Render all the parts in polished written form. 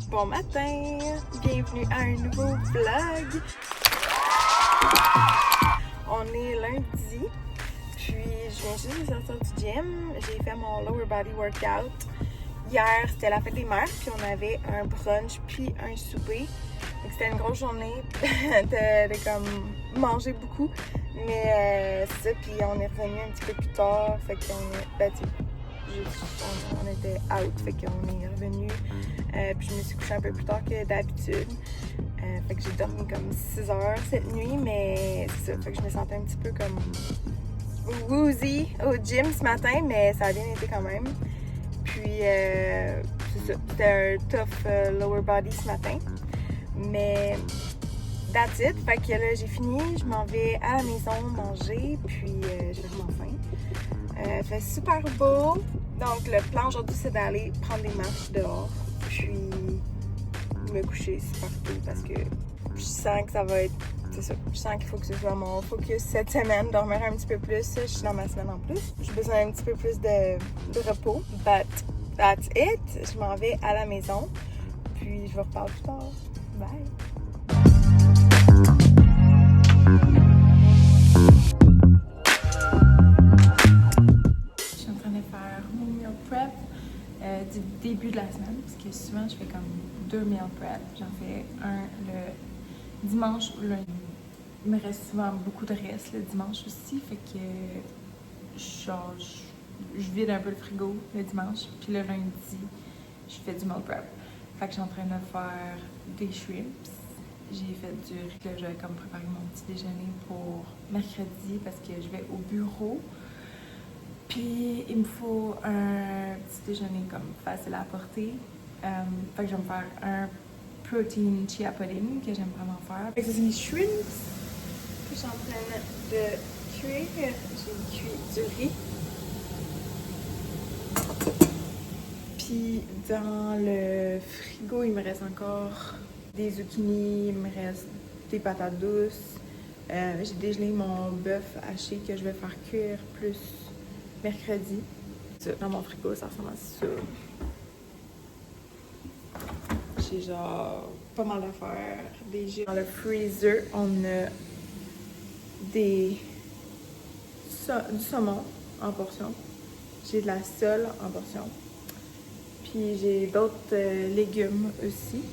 Bon matin! Bienvenue à un nouveau vlog! On est lundi, puis je viens juste de sortir du gym. J'ai fait mon lower body workout. Hier, c'était la fête des mères, puis on avait un brunch puis un souper. Donc c'était une grosse journée de comme manger beaucoup. Mais c'est ça, puis on est revenu un petit peu plus tard. Fait qu'on est, on était out, fait qu'on est revenu. Puis je me suis couchée un peu plus tard que d'habitude. Fait que j'ai dormi comme 6 heures cette nuit, mais c'est ça. Fait que je me sentais un petit peu comme woozy au gym ce matin, mais ça a bien été quand même. Puis c'est ça. C'était un tough lower body ce matin. Mais that's it. Fait que là, j'ai fini. Je m'en vais à la maison manger, puis j'ai vraiment faim. Il fait super beau. Donc, le plan aujourd'hui, c'est d'aller prendre des marches dehors, puis me coucher super tôt parce que je sens que ça va être. C'est ça. Je sens qu'il faut que ce soit mon focus cette semaine, dormir un petit peu plus. Je suis dans ma semaine en plus. J'ai besoin d'un petit peu plus de repos. But that's it. Je m'en vais à la maison, puis je vous reparle plus tard. Bye! Je suis en train de faire mon meal prep du début de la semaine, parce que souvent je fais comme 2 meal prep. J'en fais un le dimanche ou le lundi. Il me reste souvent beaucoup de reste le dimanche aussi, fait que genre je vide un peu le frigo le dimanche, puis le lundi je fais du meal prep. Fait que je suis en train de faire des shrimps. J'ai fait du riz, là, je vais comme préparer mon petit déjeuner pour mercredi parce que je vais au bureau. Puis il me faut un petit déjeuner comme facile à apporter. Fait que je vais me faire un protein chia pudding que j'aime vraiment faire. Fait que c'est mes shrimps que je suis en train de cuire. J'ai cuit du riz. Puis dans le frigo, il me reste encore des zucchini, il me reste des patates douces. J'ai dégelé mon bœuf haché que je vais faire cuire plus mercredi. Dans mon frigo, ça ressemble à ça. J'ai genre pas mal d'affaires. Dans le freezer, on a du saumon en portion. J'ai de la sole en portion. Puis j'ai d'autres légumes aussi.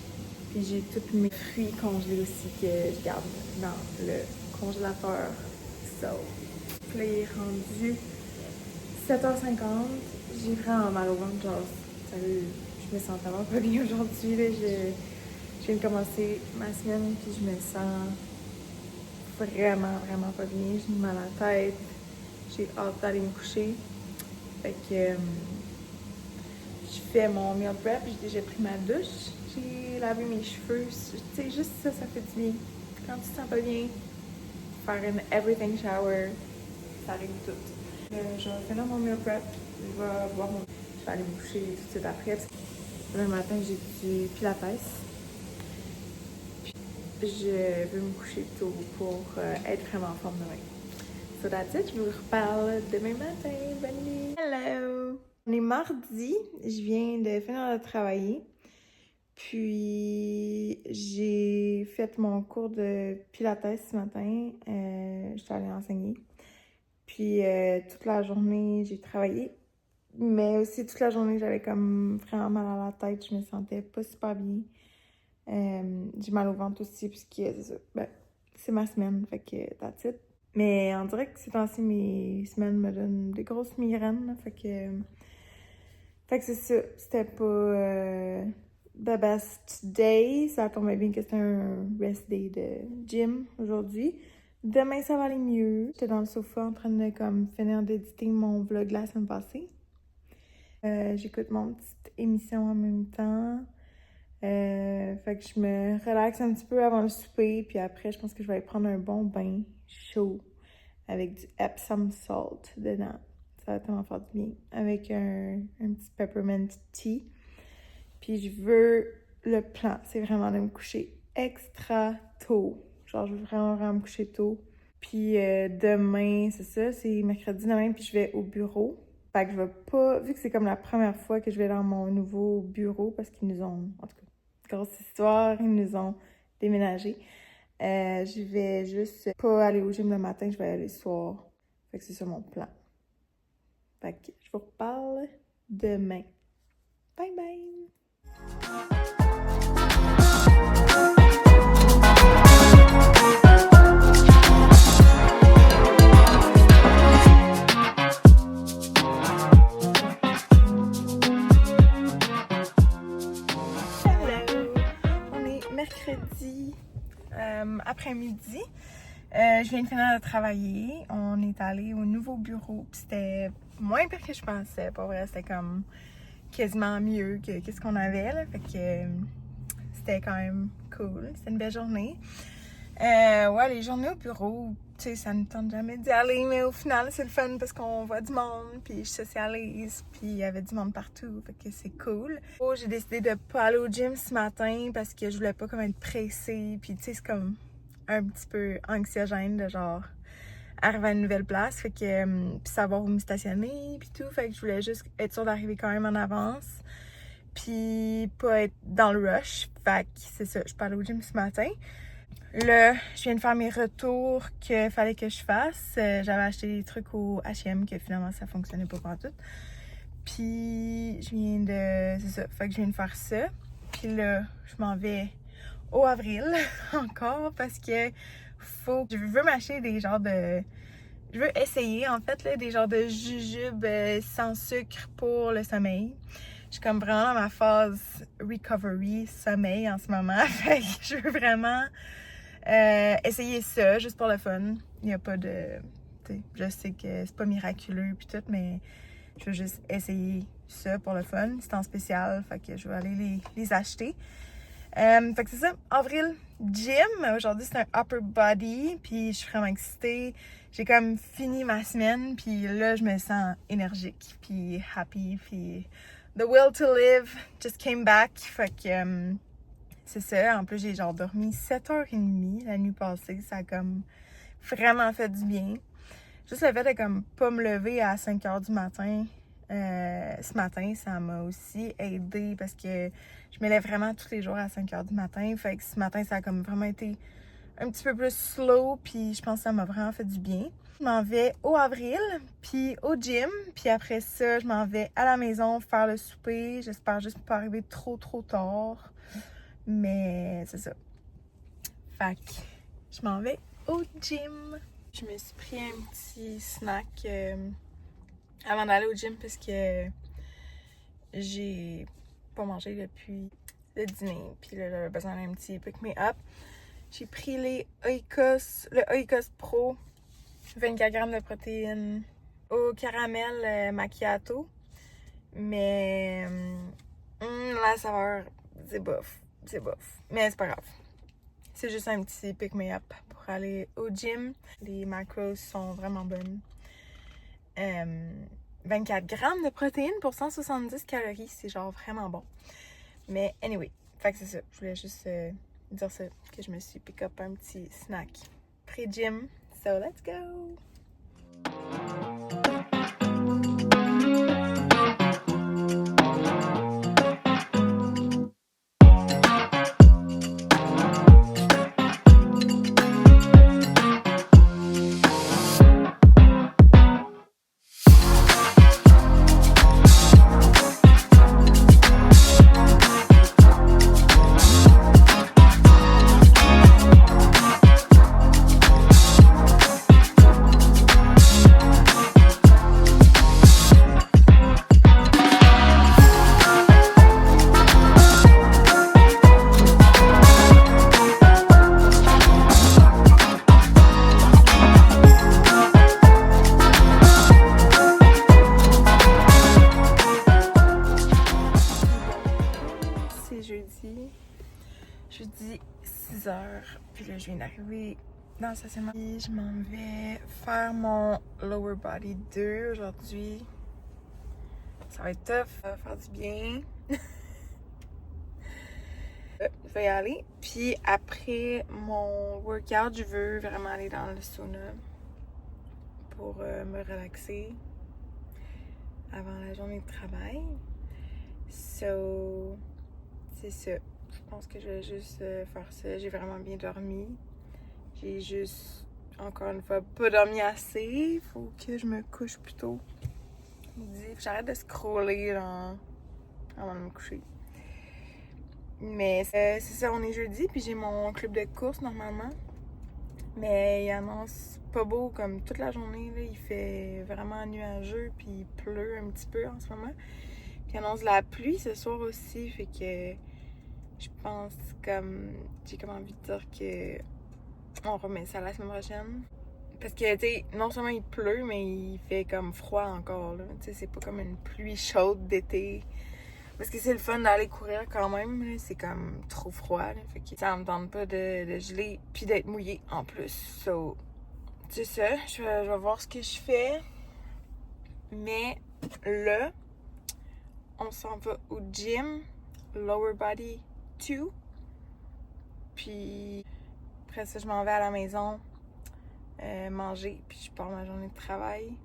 Puis j'ai tous mes fruits congelés aussi que je garde dans le congélateur. So, là, il est rendu 7h50. J'ai vraiment mal au ventre. Genre, sérieux, je me sens tellement pas bien aujourd'hui. Là, je viens de commencer ma semaine, puis je me sens vraiment pas bien. J'ai mal à la tête. J'ai hâte d'aller me coucher. Fait que je fais mon meal prep. J'ai déjà pris ma douche. J'ai lavé mes cheveux. Tu sais, juste ça, ça fait du bien. Quand tu te sens pas bien, faire une everything shower, ça règle tout. Je vais finir mon meal prep. Je vais aller me coucher tout de suite après. Le matin, j'ai du pilates. Puis je veux me coucher tôt pour être vraiment en forme demain. So that's it. Je vous reparle demain matin. Bonne nuit. Hello! On est mardi. Je viens de finir de travailler. Puis j'ai fait mon cours de pilates ce matin. Je suis allée enseigner. Puis toute la journée, j'ai travaillé. Mais aussi toute la journée, j'avais comme vraiment mal à la tête. Je me sentais pas super bien. J'ai mal au ventre aussi, puisque c'est ma semaine, fait que that's it. Mais on dirait que ces temps-ci, mes semaines me donnent des grosses migraines, là, fait que c'est ça. C'était pas the best day. Ça tombait bien que c'était un rest day de gym aujourd'hui. Demain, ça va aller mieux. J'étais dans le sofa en train de comme finir d'éditer mon vlog la semaine passée. J'écoute mon petite émission en même temps. Fait que je me relaxe un petit peu avant le souper, puis après, je pense que je vais aller prendre un bon bain chaud avec du Epsom salt dedans. Ça va tellement faire du bien. Avec un petit peppermint tea. Puis je veux, le plan, c'est vraiment de me coucher extra tôt. Genre, je veux vraiment me coucher tôt. Puis demain, c'est ça, c'est mercredi demain, puis je vais au bureau. Fait que je vais pas, vu que c'est comme la première fois que je vais dans mon nouveau bureau, parce qu'ils nous ont, en tout cas, grosse histoire. Ils nous ont déménagé. Je vais juste pas aller au gym le matin, je vais aller le soir. Fait que c'est ça mon plan. Fait que je vous reparle demain. Bye bye! Mercredi après-midi. Je viens de finir de travailler. On est allé au nouveau bureau. C'était moins pire que je pensais. Pour vrai, c'était comme quasiment mieux que ce qu'on avait. Là. Fait que c'était quand même cool. C'était une belle journée. Ouais, les journées au bureau, tu sais, ça ne tente jamais d'y aller, mais au final, c'est le fun parce qu'on voit du monde, puis je socialise, puis il y avait du monde partout, fait que c'est cool. Oh, j'ai décidé de pas aller au gym ce matin parce que je voulais pas comme être pressée, puis tu sais, c'est comme un petit peu anxiogène de genre arriver à une nouvelle place, fait que puis savoir où me stationner, puis tout, fait que je voulais juste être sûre d'arriver quand même en avance, puis pas être dans le rush, fait que c'est ça, je suis pas allée au gym ce matin. Là, je viens de faire mes retours qu'il fallait que je fasse. J'avais acheté des trucs au H&M que finalement ça fonctionnait pas partout. Puis je viens de... c'est ça, fait que je viens de faire ça. Puis là, je m'en vais au avril encore parce que je veux m'acheter des genres de... Je veux essayer en fait là, des genres de jujubes sans sucre pour le sommeil. Je suis comme vraiment dans ma phase recovery sommeil en ce moment. Fait que je veux vraiment... essayer ça, juste pour le fun. Il n'y a pas de... je sais que c'est pas miraculeux puis tout, mais je veux juste essayer ça pour le fun. C'est en spécial, fait que je vais aller les acheter. Fait que c'est ça, avril, gym. Aujourd'hui, c'est un upper body, puis je suis vraiment excitée. J'ai comme fini ma semaine, puis là, je me sens énergique, puis happy, puis the will to live just came back. Fait que... c'est ça, en plus j'ai genre dormi 7h30 la nuit passée, ça a comme vraiment fait du bien. Juste le fait de comme pas me lever à 5h du matin, ce matin, ça m'a aussi aidé parce que je me lève vraiment tous les jours à 5h du matin. Fait que ce matin, ça a comme vraiment été un petit peu plus slow, puis je pense que ça m'a vraiment fait du bien. Je m'en vais au avril, puis au gym, puis après ça, je m'en vais à la maison faire le souper. J'espère juste pas arriver trop tard. Mais c'est ça. Fait que je m'en vais au gym. Je me suis pris un petit snack avant d'aller au gym parce que j'ai pas mangé depuis le dîner. Puis là, j'avais besoin d'un petit pick me up. J'ai pris le Oikos Pro, 24 grammes de protéines au caramel macchiato. Mais la saveur, c'est bof. C'est bof. Mais c'est pas grave. C'est juste un petit pick-me-up pour aller au gym. Les macros sont vraiment bonnes. 24 grammes de protéines pour 170 calories. C'est genre vraiment bon. Mais anyway, fait que c'est ça. Je voulais juste dire ça, que je me suis pick-up un petit snack pré-gym. So, let's go! Jeudi 6h, puis là je viens d'arriver dans le stationnement. Je m'en vais faire mon lower body 2 aujourd'hui. Ça va être tough, ça va faire du bien. Je vais y aller. Puis après mon workout, je veux vraiment aller dans le sauna pour me relaxer avant la journée de travail. So, c'est ça. Je pense que je vais juste faire ça. J'ai vraiment bien dormi. J'ai juste, encore une fois, pas dormi assez. Faut que je me couche plus tôt. J'arrête de scroller là, avant de me coucher. Mais c'est ça, on est jeudi, puis j'ai mon club de course normalement. Mais il annonce pas beau comme toute la journée. Là. Il fait vraiment nuageux, puis il pleut un petit peu en ce moment. Puis il annonce la pluie ce soir aussi, fait que je pense comme j'ai comme envie de dire que on remet ça la semaine prochaine. Parce que, tu sais, non seulement il pleut, mais il fait comme froid encore, là. Tu sais, c'est pas comme une pluie chaude d'été. Parce que c'est le fun d'aller courir quand même, là. C'est comme trop froid, là. Fait que ça me tente pas de geler puis d'être mouillée en plus. So, c'est ça. Je vais voir ce que je fais. Mais là, on s'en va au gym, Lower Body 2. Puis après ça, je m'en vais à la maison manger, puis je pars ma journée de travail.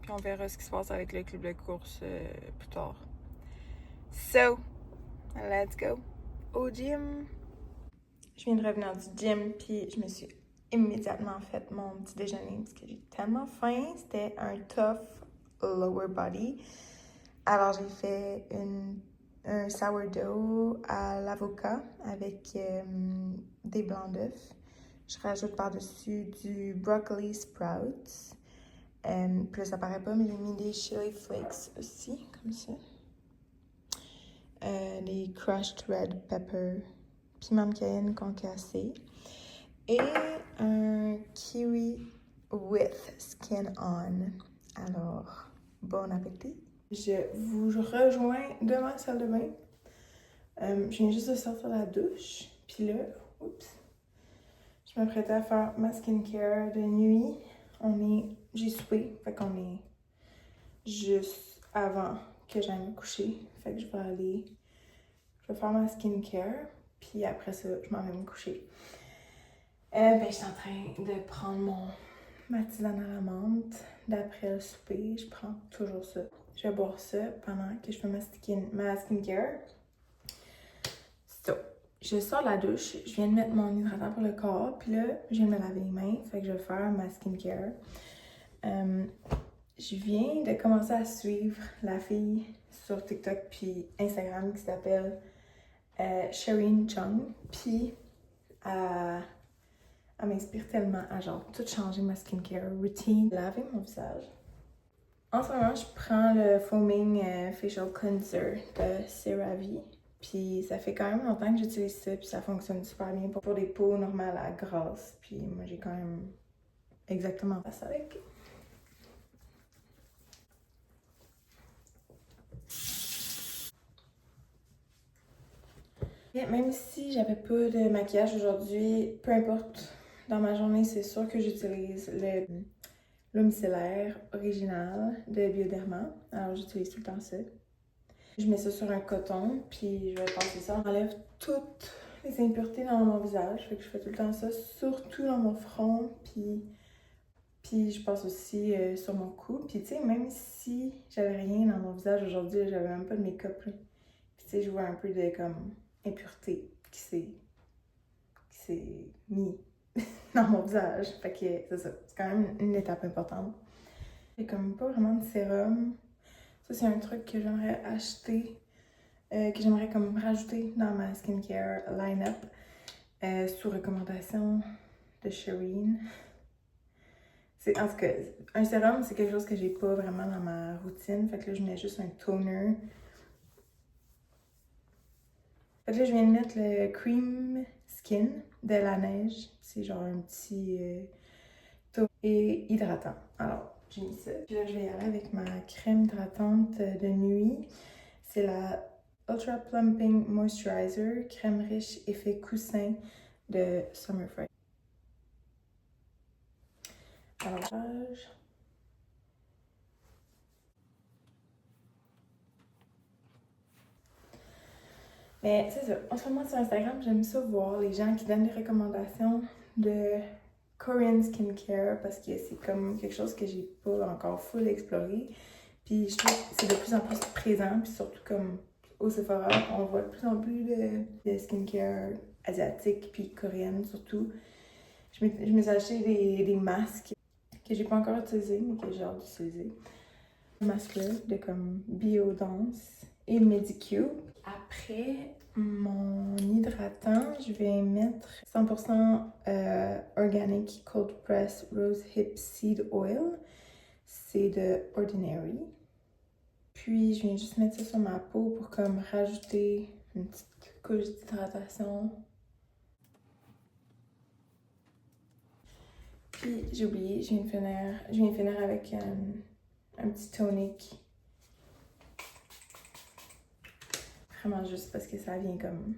Puis on verra ce qui se passe avec le club de course plus tard. So, let's go au gym. Je viens de revenir du gym, puis je me suis immédiatement fait mon petit déjeuner parce que j'ai tellement faim. C'était un tough lower body. Alors j'ai fait un sourdough à l'avocat avec des blancs d'œufs. Je rajoute par-dessus du broccoli sprouts. Puis là, ça paraît pas, mais j'ai mis des chili flakes aussi, comme ça. Des crushed red pepper, piment de cayenne concassé. Et un kiwi with skin on. Alors, bon appétit! Je vous rejoins de ma salle de bain. Je viens juste de sortir de la douche. Puis là, oups, je m'apprêtais à faire ma skincare de nuit. J'ai soupé, fait qu'on est juste avant que j'aille me coucher. Fait que je vais faire ma skincare. Puis après ça, je m'en vais me coucher. Je suis en train de prendre ma tisane à la menthe. D'après le souper, je prends toujours ça. Je vais boire ça pendant que je fais ma skincare. So, je sors de la douche, je viens de mettre mon hydratant pour le corps, puis là, je viens de me laver les mains, fait que je vais faire ma skincare. Je viens de commencer à suivre la fille sur TikTok puis Instagram qui s'appelle Shireen Chung, puis elle m'inspire tellement à genre tout changer ma skincare routine, laver mon visage. En ce moment, je prends le Foaming Facial Cleanser de CeraVe. Puis ça fait quand même longtemps que j'utilise ça, puis ça fonctionne super bien pour des peaux normales à grasses. Puis moi, j'ai quand même exactement ça avec. Même si j'avais pas de maquillage aujourd'hui, peu importe, dans ma journée, c'est sûr que j'utilise l'eau micellaire original de Bioderma. Alors j'utilise tout le temps ça. Je mets ça sur un coton, puis je vais passer ça. J'enlève toutes les impuretés dans mon visage, fait que je fais tout le temps ça, surtout dans mon front, puis je passe aussi sur mon cou. Puis tu sais, même si j'avais rien dans mon visage aujourd'hui, j'avais même pas de make-up, puis tu sais, je vois un peu de comme impureté qui s'est mis dans mon visage. Fait que c'est ça, c'est quand même une étape importante. J'ai comme pas vraiment de sérum. Ça, c'est un truc que j'aimerais acheter, que j'aimerais comme rajouter dans ma skincare line-up sous recommandation de Shireen. En tout cas, un sérum, c'est quelque chose que j'ai pas vraiment dans ma routine. Fait que là, je mets juste un toner. Fait que là, je viens de mettre le Cream Skin de La Neige. C'est genre un petit toner et hydratant. Alors, j'ai mis ça. Puis là, je vais y aller avec ma crème hydratante de nuit. C'est la Ultra Plumping Moisturizer, crème riche effet coussin de Summer Fresh. Alors, mais c'est ça, en ce moment sur Instagram, j'aime ça voir les gens qui donnent des recommandations de Korean skincare parce que c'est comme quelque chose que j'ai pas encore full exploré. Puis je trouve que c'est de plus en plus présent, puis surtout comme au Sephora, on voit de plus en plus de skincare asiatique puis coréenne surtout. Je me suis acheté des masques que j'ai pas encore utilisés, mais que j'ai hâte d'utiliser. Ce masque-là de comme Biodance et Medicube. Après mon hydratant, je vais mettre 100% Organic Cold Press Rose Hip Seed Oil. C'est de Ordinary. Puis je viens juste mettre ça sur ma peau pour comme rajouter une petite couche d'hydratation. Puis j'ai oublié, je viens de finir avec un petit tonic. Vraiment juste parce que ça vient comme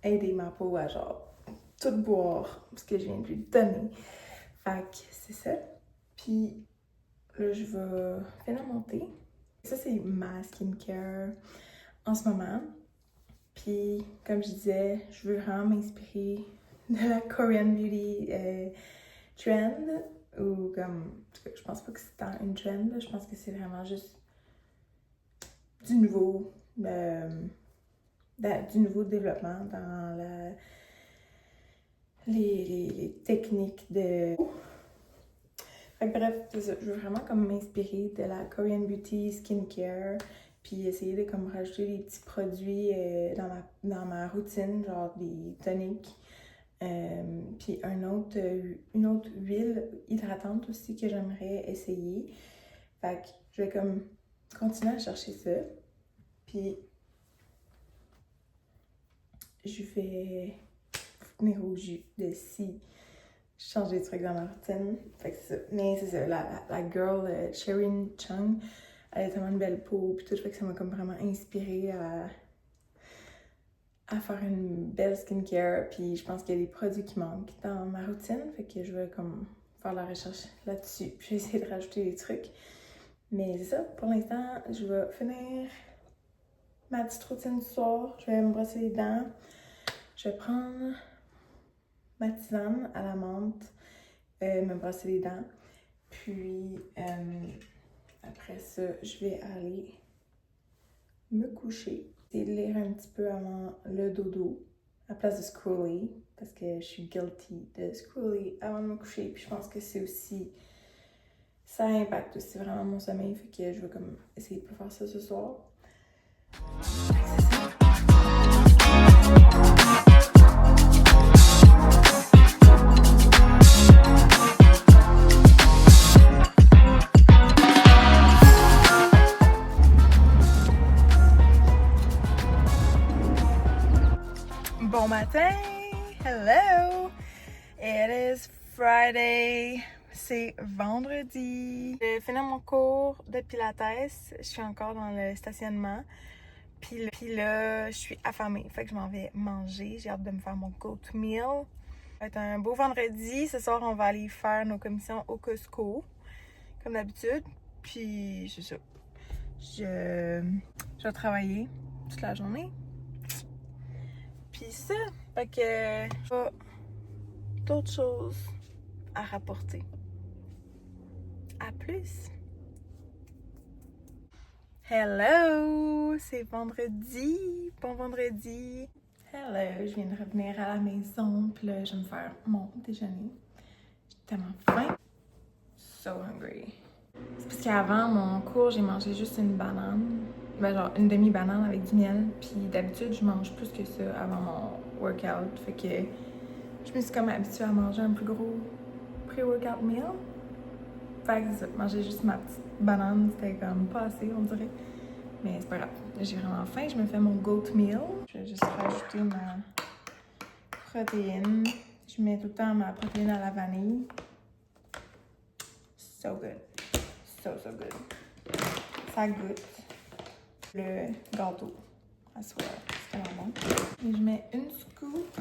aider ma peau à genre tout boire parce que je viens de lui donner. Fait que c'est ça. Puis là, je vais finir mon thé. Ça, c'est ma skincare en ce moment. Puis, comme je disais, je veux vraiment m'inspirer de la Korean Beauty trend. Ou comme, en tout cas, je pense pas que c'est tant une trend. Je pense que c'est vraiment juste du nouveau, du nouveau développement dans les techniques de... Fait que bref, c'est ça. Je veux vraiment comme m'inspirer de la Korean Beauty skincare, puis essayer de comme rajouter des petits produits dans ma routine, genre des toniques, puis une autre huile hydratante aussi que j'aimerais essayer. Fait que je vais comme continuer à chercher ça, puis je vais venir au jus de si changer des trucs dans ma routine. Fait que c'est ça. Mais c'est ça, la girl Cherin Chung, elle a tellement une belle peau, puis tout, fait que ça m'a comme vraiment inspirée à faire une belle skincare, puis je pense qu'il y a des produits qui manquent dans ma routine, fait que je vais comme faire la recherche là-dessus, puis essayer de rajouter des trucs. Mais c'est ça, pour l'instant, je vais finir ma petite routine du soir, je vais me brosser les dents, je vais prendre ma tisane à la menthe, me brosser les dents. Puis après ça, je vais aller me coucher. Et lire un petit peu avant le dodo, à place de scroller, parce que je suis guilty de scroller avant de me coucher. Puis je pense que c'est aussi... ça impacte aussi vraiment mon sommeil, fait que je vais comme essayer de pas faire ça ce soir. Bon matin! Hello! It is Friday. C'est vendredi. J'ai fini mon cours de pilates. Je suis encore dans le stationnement. Puis là, je suis affamée. Fait que je m'en vais manger. J'ai hâte de me faire mon goat meal. Ça va être un beau vendredi. Ce soir, on va aller faire nos commissions au Costco. Comme d'habitude. Puis c'est ça. Je vais travailler toute la journée. Puis ça, fait que pas d'autres choses à rapporter. À plus! Hello! C'est vendredi! Bon vendredi! Hello! Je viens de revenir à la maison, puis là, je vais me faire mon déjeuner. J'ai tellement faim! So hungry! C'est parce qu'avant mon cours, j'ai mangé juste une banane. Ben genre une demi-banane avec du miel. Puis d'habitude, je mange plus que ça avant mon workout. Fait que je me suis comme habituée à manger un plus gros pré-workout meal. Fait que manger juste ma petite banane, c'était comme pas assez, on dirait. Mais c'est pas grave. J'ai vraiment faim. Je me fais mon goat meal. Je vais juste rajouter ma protéine. Je mets tout le temps ma protéine à la vanille. So good. So good. Ça goûte le gâteau. À soi. C'est tellement bon. Et je mets une scoop.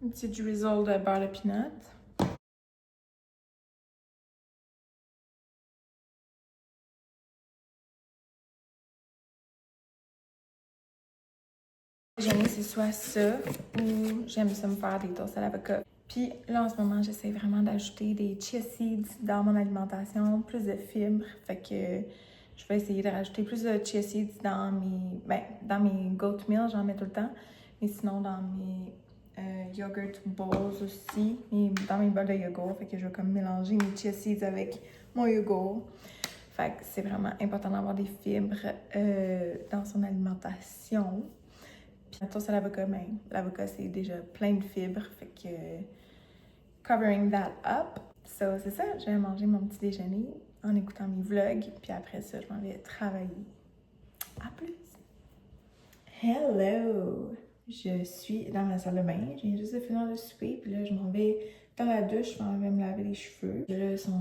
Un petit drizzle de beurre de peanut. J'aime c'est soit ça ou j'aime ça me faire des toasts à l'avocat. Puis là, en ce moment, j'essaie vraiment d'ajouter des chia seeds dans mon alimentation, plus de fibres. Fait que je vais essayer de rajouter plus de chia seeds dans mes goat meal, j'en mets tout le temps. Mais sinon, dans mes yogurt bowls aussi, dans mes bols de yogourt. Fait que je vais comme mélanger mes chia seeds avec mon yogourt. Fait que c'est vraiment important d'avoir des fibres dans son alimentation. Puis la toast à l'avocat, ben, l'avocat c'est déjà plein de fibres, fait que covering that up. So, c'est ça, je vais manger mon petit déjeuner en écoutant mes vlogs, puis après ça, je m'en vais travailler. À plus! Hello! Je suis dans ma salle de bain, je viens juste de finir le souper, puis là, je m'en vais dans la douche, je m'en vais me laver les cheveux. Là, ils sont...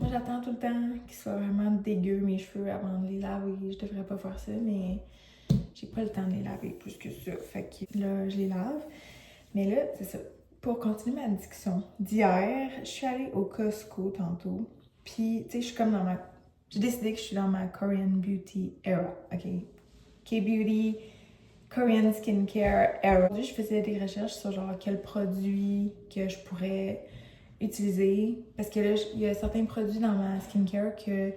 Moi, j'attends tout le temps qu'ils soient vraiment dégueux, mes cheveux, avant de les laver. Je devrais pas faire ça, mais j'ai pas le temps de les laver plus que ça. Fait que là, je les lave. Mais là, c'est ça. Pour continuer ma discussion d'hier, je suis allée au Costco tantôt. Puis, tu sais, je suis comme dans ma... J'ai décidé que je suis dans ma Korean Beauty era, OK? K-Beauty, Korean Skincare era. Aujourd'hui, je faisais des recherches sur genre quels produits que je pourrais utiliser. Parce que là, il y a certains produits dans ma skincare que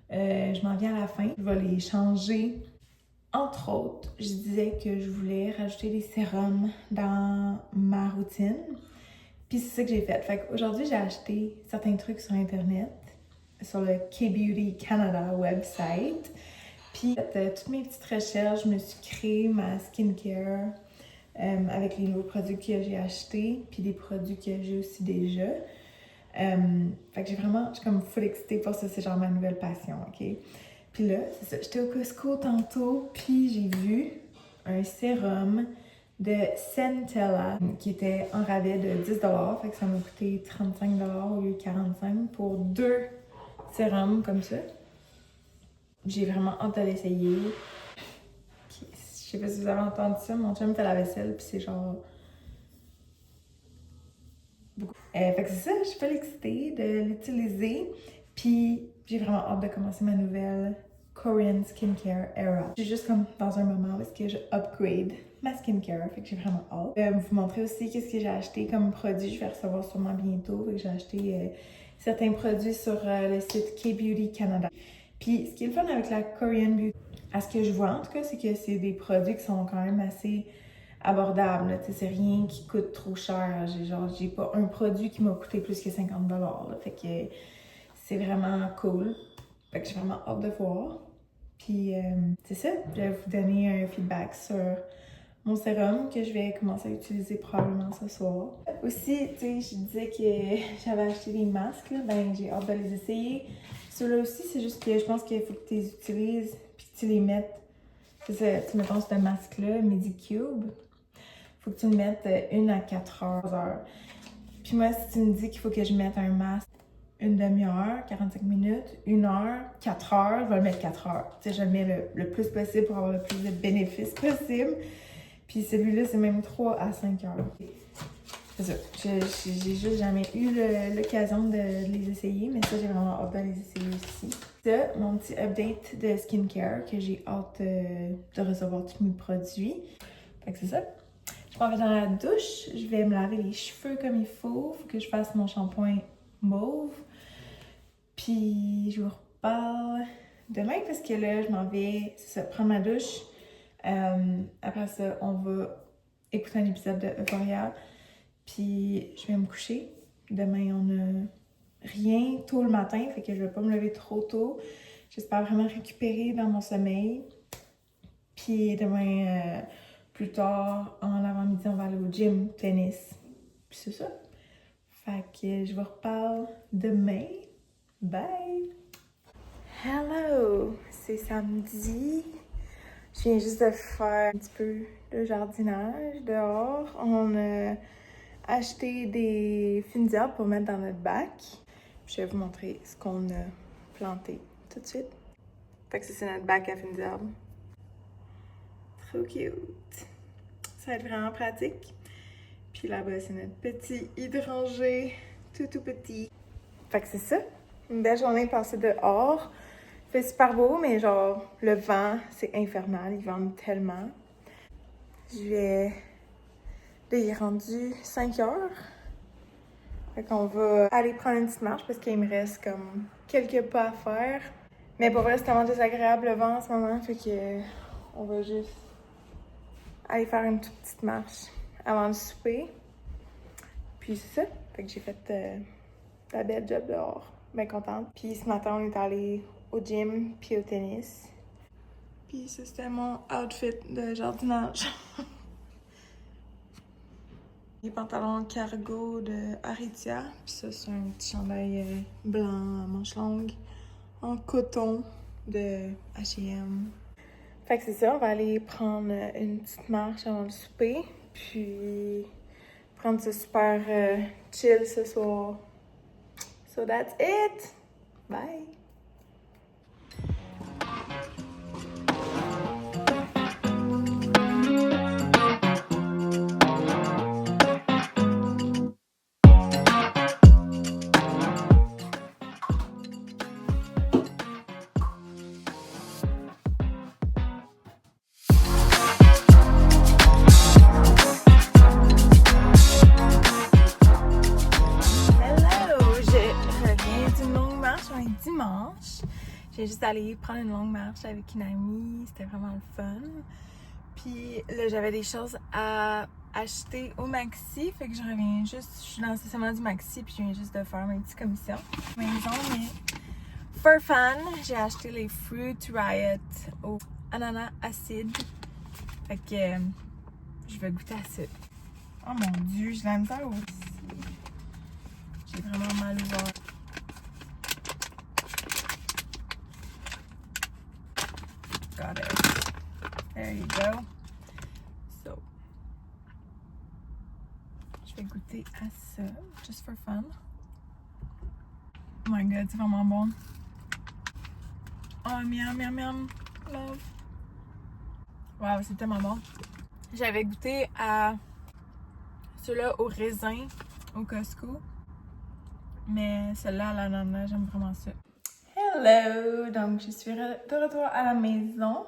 je m'en viens à la fin. Je vais les changer. Entre autres, je disais que je voulais rajouter des sérums dans ma routine. Puis c'est ça que j'ai fait. Fait qu'aujourd'hui, j'ai acheté certains trucs sur Internet, sur le K-Beauty Canada website. Puis, toutes mes petites recherches, je me suis créé ma skincare avec les nouveaux produits que j'ai achetés, puis des produits que j'ai aussi déjà. Fait que je suis comme full excitée pour ça, c'est genre ma nouvelle passion, OK? Puis là, c'est ça, j'étais au Costco tantôt, puis j'ai vu un sérum de Centella qui était en rabais de 10$, fait que ça m'a coûté 35$ au lieu de 45$ pour 2 sérums comme ça. J'ai vraiment hâte de l'essayer. Je sais pas si vous avez entendu ça, mon chum fait la vaisselle, puis c'est genre... beaucoup. Fait que c'est ça, je suis pas excitée de l'utiliser, puis j'ai vraiment hâte de commencer ma nouvelle Korean Skincare Era. Je suis juste comme dans un moment où est-ce que je upgrade ma skincare, fait que j'ai vraiment hâte. Vous montrer aussi qu'est-ce que j'ai acheté comme produit, je vais recevoir sûrement bientôt. Fait que j'ai acheté certains produits sur le site K-Beauty Canada. Puis ce qui est le fun avec la Korean Beauty, à ce que je vois en tout cas, c'est que c'est des produits qui sont quand même assez abordables. C'est rien qui coûte trop cher. J'ai pas un produit qui m'a coûté plus que 50$. Là. Fait que c'est vraiment cool. Fait que j'ai vraiment hâte de voir. Puis c'est ça, je vais vous donner un feedback sur mon sérum que je vais commencer à utiliser probablement ce soir. Aussi, tu sais, je disais que j'avais acheté des masques, là, ben j'ai hâte de les essayer. Ceux-là aussi, c'est juste que je pense qu'il faut que tu les utilises puis que tu les mettes. C'est ça, tu mettons ce masque-là, Medicube. Faut que tu le mettes 1 à 4 heures. Puis moi, si tu me dis qu'il faut que je mette un masque une demi-heure, 45 minutes, 1 heure, 4 heures, je vais le mettre 4 heures. Tu sais, je le mets le plus possible pour avoir le plus de bénéfices possible. Puis celui-là, c'est même 3 à 5 heures. C'est ça. J'ai juste jamais eu l'occasion de les essayer, mais ça, j'ai vraiment hâte de les essayer aussi. Ça, mon petit update de skincare, que j'ai hâte de recevoir tous mes produits. Fait que c'est ça. Je m'en vais dans la douche, je vais me laver les cheveux comme il faut. Faut que je fasse mon shampoing mauve. Puis je vous reparle demain parce que là, je m'en vais, c'est ça, prendre ma douche. Après ça, on va écouter un épisode de Euphoria. Puis je vais me coucher. Demain, on a rien tôt le matin, fait que je vais pas me lever trop tôt. J'espère vraiment récupérer dans mon sommeil. Puis demain, plus tard, en avant-midi, on va aller au gym, tennis. Puis c'est ça. Fait que je vous reparle demain. Bye! Hello! C'est samedi. Je viens juste de faire un petit peu de jardinage dehors. On a acheté des fines d'herbe pour mettre dans notre bac. Je vais vous montrer ce qu'on a planté tout de suite. Fait que ça, c'est notre bac à fines d'herbe. Trop cute! Ça va être vraiment pratique. Puis là-bas, c'est notre petit hydrangé, tout petit. Fait que c'est ça. Une belle journée passée dehors. Il fait super beau, mais genre, le vent, c'est infernal. Il vente tellement. Là, il est rendu 5 heures. Fait qu'on va aller prendre une petite marche parce qu'il me reste comme quelques pas à faire. Mais pour vrai, c'est tellement désagréable le vent en ce moment, fait que on va juste aller faire une toute petite marche avant le souper. Puis c'est ça. Fait que j'ai fait la belle job dehors. Bien contente. Puis ce matin, on est allé au gym puis au tennis. Puis ça, c'était mon outfit de jardinage. Les pantalons cargo de Aritzia. Puis ça, c'est un petit chandail blanc à manches longues en coton de H&M. Fait que c'est ça, on va aller prendre une petite marche avant le souper. Puis prendre ça super chill ce soir. So that's it! Bye! Dimanche. J'ai juste allé prendre une longue marche avec une amie, c'était vraiment le fun. Puis là, j'avais des choses à acheter au Maxi, fait que je reviens juste, je suis dans le stationnement du Maxi, puis je viens juste de faire mes petites commissions. Maison, mais for fun, j'ai acheté les Fruit Riot au ananas acide. Fait que je vais goûter à ça. Oh mon dieu, j'ai la misère aussi. J'ai vraiment mal ouvert. Got it. There you go. So, je vais goûter à ça, just for fun. Oh my god, c'est vraiment bon. Oh, miam, miam, miam. Love. Wow, c'est tellement bon. J'avais goûté à ceux-là au raisin au Costco. Mais celle-là à l'ananas, j'aime vraiment ça. Hello! Donc, je suis de retour à la maison.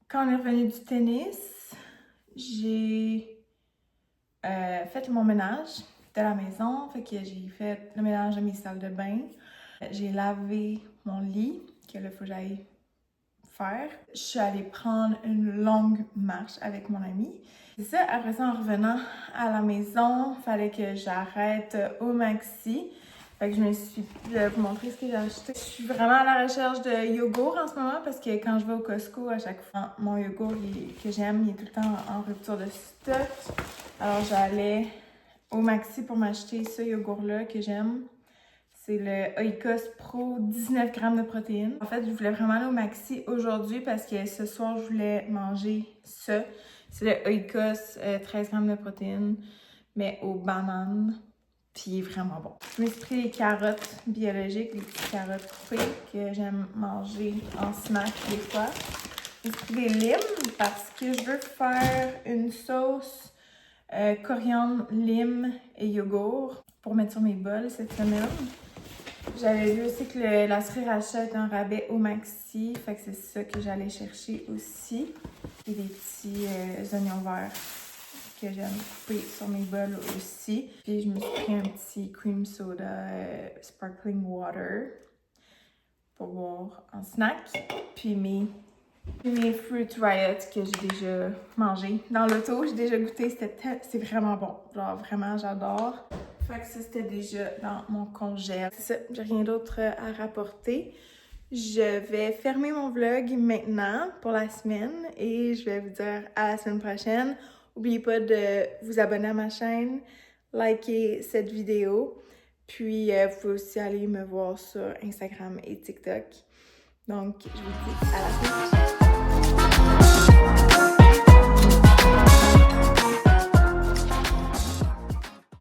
Quand on est revenu du tennis, j'ai fait mon ménage de la maison. Fait que j'ai fait le ménage de mes salles de bain. J'ai lavé mon lit, que là, il faut que j'aille faire. Je suis allée prendre une longue marche avec mon ami. C'est ça, après ça, en revenant à la maison, il fallait que j'arrête au Maxi. Fait que je me suis vous montrer ce que j'ai acheté. Je suis vraiment à la recherche de yogourt en ce moment parce que quand je vais au Costco, à chaque fois, mon yogourt que j'aime, il est tout le temps en rupture de stock. Alors j'allais au Maxi pour m'acheter ce yogourt-là que j'aime. C'est le Oikos Pro 19 grammes de protéines. En fait, je voulais vraiment aller au Maxi aujourd'hui parce que ce soir, je voulais manger ça. C'est le Oikos 13 grammes de protéines, mais aux bananes. Puis il est vraiment bon. Je me suis pris les carottes biologiques, les petites carottes coupées que j'aime manger en snack des fois. Je me suis pris des limes parce que je veux faire une sauce coriandre, lime et yogourt pour mettre sur mes bols cette semaine. J'avais vu aussi que la sriracha est en rabais au Maxi, fait que c'est ça que j'allais chercher aussi. Et des petits oignons verts que j'aime couper sur mes bols aussi. Puis je me suis pris un petit cream soda sparkling water pour boire en snack. Puis mes Fruit Riot que j'ai déjà mangé dans l'auto. J'ai déjà goûté, c'est vraiment bon. Genre vraiment, j'adore. Fait que ça, c'était déjà dans mon congèle. C'est ça, j'ai rien d'autre à rapporter. Je vais fermer mon vlog maintenant pour la semaine et je vais vous dire à la semaine prochaine. N'oubliez pas de vous abonner à ma chaîne, liker cette vidéo, puis vous pouvez aussi aller me voir sur Instagram et TikTok. Donc, je vous dis à la semaine prochaine!